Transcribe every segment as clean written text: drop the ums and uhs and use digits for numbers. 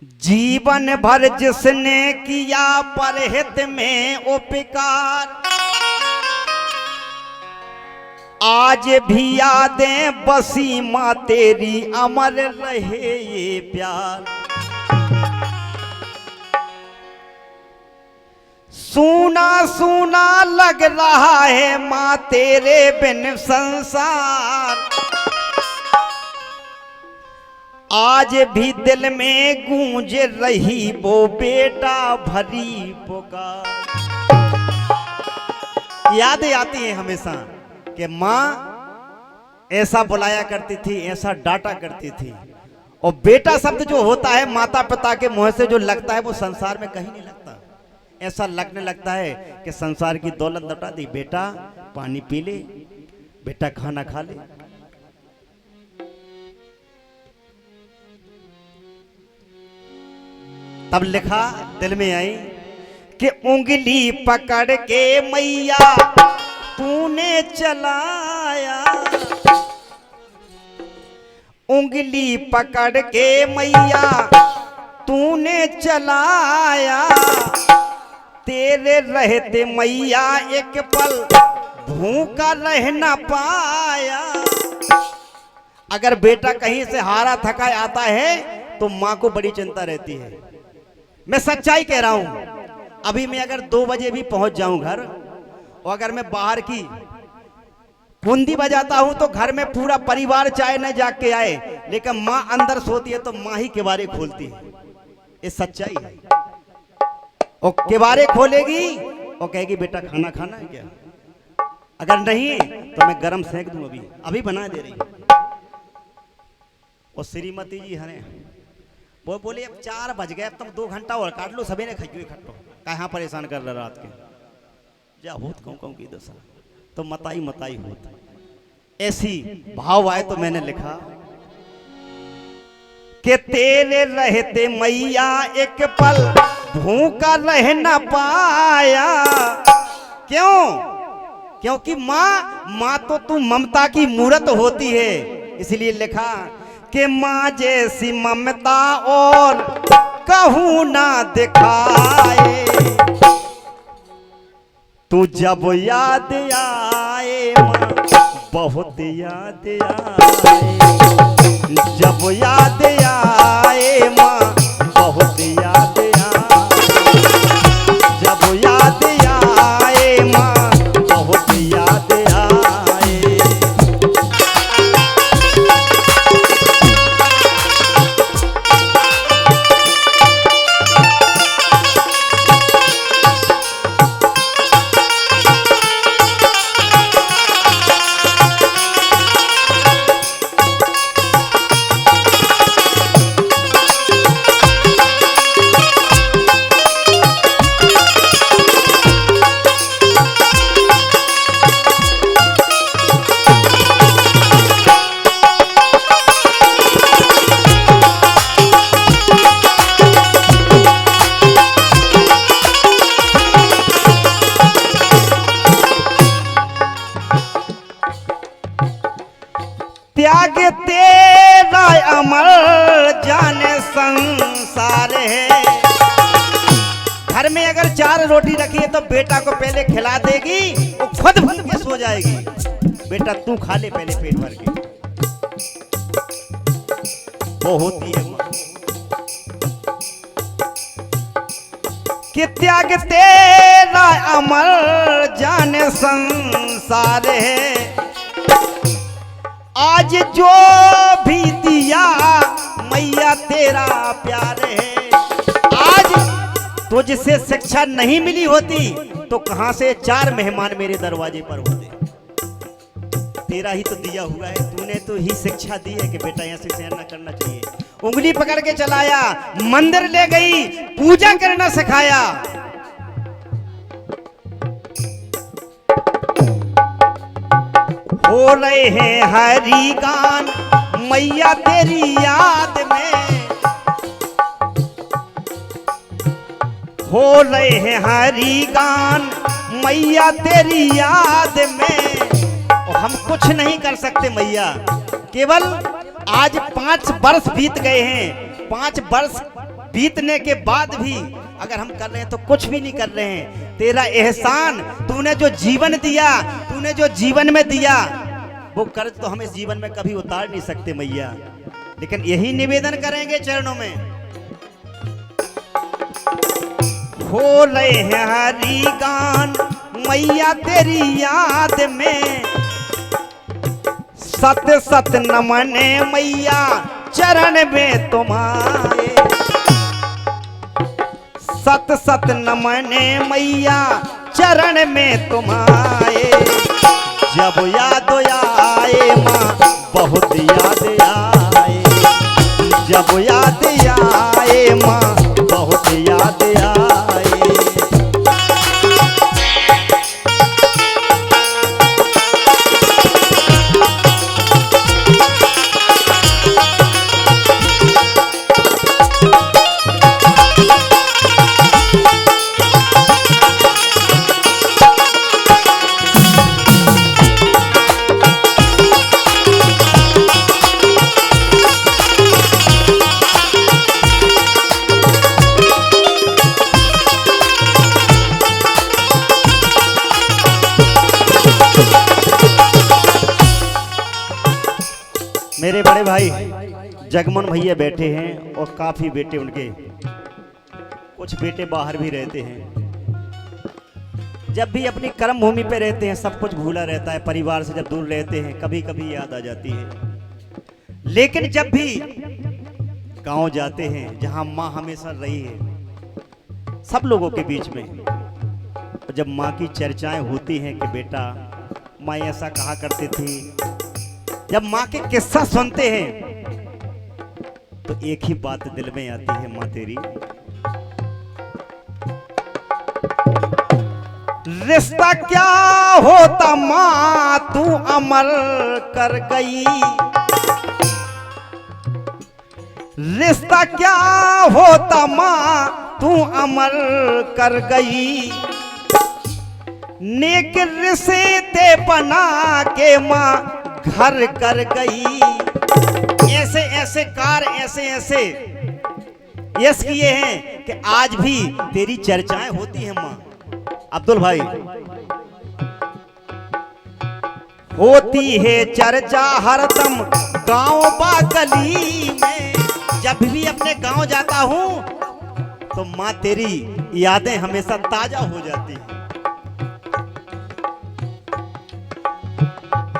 जीवन भर जिसने किया परहित में उपकार, आज भी यादें बसी माँ तेरी, अमर रहे ये प्यार। सूना सूना लग रहा है माँ तेरे बिन संसार, आज भी दिल में गूंज रही वो बेटा भरी पुकार। यादें आती हैं हमेशा कि माँ ऐसा बुलाया करती थी, ऐसा डांटा करती थी। और बेटा शब्द जो होता है माता पिता के मुंह से जो लगता है वो संसार में कहीं नहीं लगता। ऐसा लगने लगता है कि संसार की दौलत लौटा दी, बेटा पानी पी ले, बेटा खाना खा ले। तब लिखा दिल में आई कि उंगली पकड़ के मैया तूने चलाया, उंगली पकड़ के मैया तूने चलाया, तेरे रहते मैया एक पल भूखा रह ना पाया। अगर बेटा कहीं से हारा थका आता है तो माँ को बड़ी चिंता रहती है। मैं सच्चाई कह रहा हूं। अभी मैं अगर 2 बजे भी पहुंच जाऊं घर, और अगर मैं बाहर की कुंडी बजाता हूं तो घर में पूरा परिवार चाहे न जाग के आए, लेकिन माँ अंदर सोती है तो माँ ही केवारे खोलती है। ये सच्चाई है। और केवारे खोलेगी और कहेगी बेटा खाना खाना है क्या? अगर नहीं तो मैं गरम सेंक दूं, अभी बना दे रही। और श्रीमती जी हरे वो बोले अब 4 बज गए, अब तुम 2 घंटा और काट लो, सभी ने खाइयो खट्टो, कहाँ परेशान कर रहा रात के। जा होत कहूँ की दशा तो मताई मताई होत। ऐसी भाव आए तो मैंने लिखा कि तेरे रहते मैया एक पल भूखा रह ना पाया। क्यों? क्योंकि माँ तो तू ममता की मूरत होती है। इसलिए लिखा कि माँ जैसी ममता और कहूँ ना दिखाए, तू जब याद आए माँ बहुत याद आए, जब याद आए माँ बहुत याद आए, जब याद आए माँ बहुत याद आए। त्याग तेरा अमर जाने संसार है। घर में अगर 4 रोटी रखी है तो बेटा को पहले खिला देगी, वो खुद भूख के सो जाएगी। बेटा तू खा ले पहले पेट भर के, वो होती है मां। कि त्याग तेरा अमर जाने संसार है, आज जो भी दिया मैया तेरा प्यार है। आज तुझसे शिक्षा नहीं मिली होती तो कहां से 4 मेहमान मेरे दरवाजे पर होते। तेरा ही तो दिया हुआ है, तूने तो ही शिक्षा दी है कि बेटा ऐसे शेयर ना करना चाहिए। उंगली पकड़ के चलाया, मंदिर ले गई, पूजा करना सिखाया। हो रहे हैं हरि गान मैया तेरी याद में, हो रहे हैं हरि गान मैया तेरी याद में। और हम कुछ नहीं कर सकते मैया, केवल आज 5 वर्ष बीत गए हैं। 5 वर्ष बीतने के बाद भी अगर हम कर रहे हैं तो कुछ भी नहीं कर रहे हैं। तेरा एहसान, तूने जो जीवन दिया, तूने जो जीवन में दिया, वो कर्ज तो हम इस जीवन में कभी उतार नहीं सकते मैया। लेकिन यही निवेदन करेंगे चरणों में। हो रहे हैं हरि गान मैया तेरी याद में, सत सत नमन मैया चरण में तुम्हारे, सत सत नमन मैया चरण में तुम्हारे। जब याद आए माँ बहुत याद आए, जब याद आए माँ बहुत याद आए। मेरे बड़े भाई जगमोहन भैया बैठे हैं और काफी बेटे उनके, कुछ बेटे बाहर भी रहते हैं। जब भी अपनी कर्म भूमि पे रहते हैं सब कुछ भूला रहता है, परिवार से जब दूर रहते हैं कभी कभी याद आ जाती है। लेकिन जब भी गांव जाते हैं जहां माँ हमेशा रही है सब लोगों के बीच में, और जब माँ की चर्चाएं होती हैं कि बेटा माँ ऐसा कहा करती थी, जब माँ के किस्सा सुनते हैं तो एक ही बात दिल में आती है, माँ तेरी रिश्ता क्या होता माँ तू अमर कर गई, रिश्ता क्या होता माँ तू अमर कर गई। नेक रिश्ते बना के माँ घर कर गई। ऐसे ऐसे कार ऐसे ऐसे यश किए हैं कि आज भी तेरी चर्चाएं होती हैं माँ। अब्दुल भाई होती है चर्चा हरदम गांव बा गली में, जब भी अपने गांव जाता हूं तो माँ तेरी यादें हमेशा ताजा हो जाती हैं।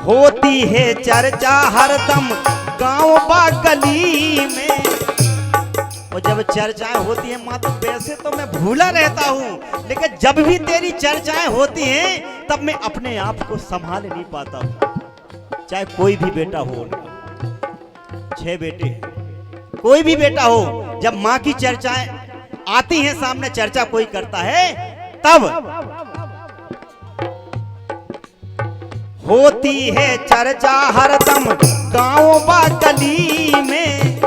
होती है चर्चा हरदम गांव बा गली में, और जब चर्चाएं होती हैं माँ तो वैसे तो मैं भूला रहता हूँ, लेकिन जब भी तेरी चर्चाएं होती हैं तब मैं अपने आप को संभाल नहीं पाता हूँ। चाहे कोई भी बेटा हो, 6 बेटे, कोई भी बेटा हो, जब माँ की चर्चाएं आती हैं सामने, चर्चा कोई करता है तब होती है चर्चा हरदम गांव बा गली में।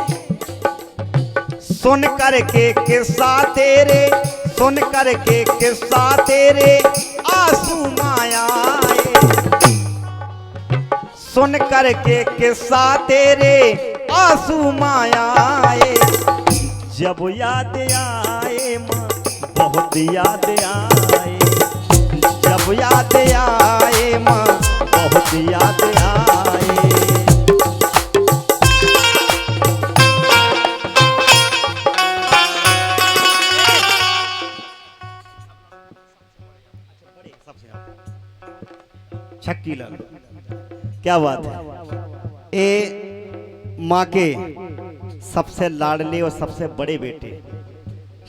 सुन कर के किस्सा तेरे, सुन कर के किस्सा तेरे आंसू माया, सुन कर के किस्सा तेरे आंसू माया। जब याद आए माँ बहुत याद आए, जब याद आए माँ बहुत याद आए। छक्की लाल, क्या बात है। ए माँ के सबसे लाडले और सबसे बड़े बेटे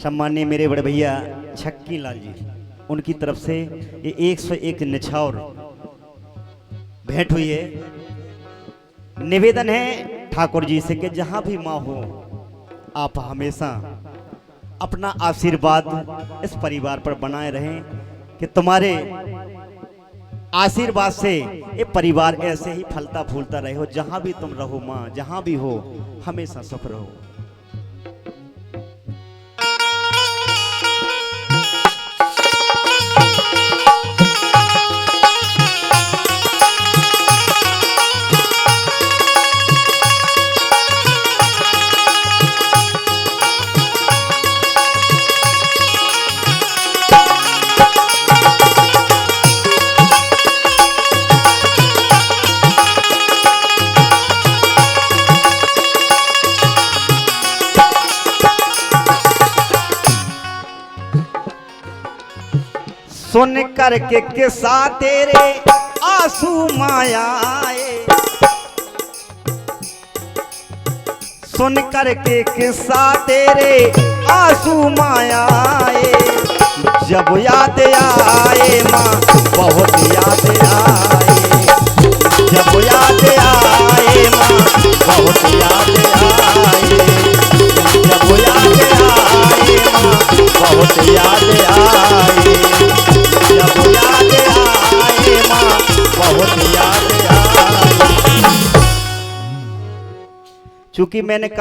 सम्माननीय मेरे बड़े भैया छक्की लाल जी, उनकी तरफ से ये 101 निछावर भेंट हुई है। निवेदन है ठाकुर जी से कि जहां भी माँ हो आप हमेशा अपना आशीर्वाद इस परिवार पर बनाए रहें, कि तुम्हारे आशीर्वाद से ये परिवार ऐसे ही फलता फूलता रहे हो। जहां भी तुम रहो माँ, जहां भी हो हमेशा सुख रहो। सुन कर के किस्सा तेरे आंसू मायाए, सुन कर के किस्सा तेरे आंसू मायाए। जब याद आए माँ बहुत याद आए, जब याद आए माँ बहुत याद आए, जब याद आए माँ बहुत याद आए, जब याद आए माँ बहुत याद आए। चूंकि मैंने कभी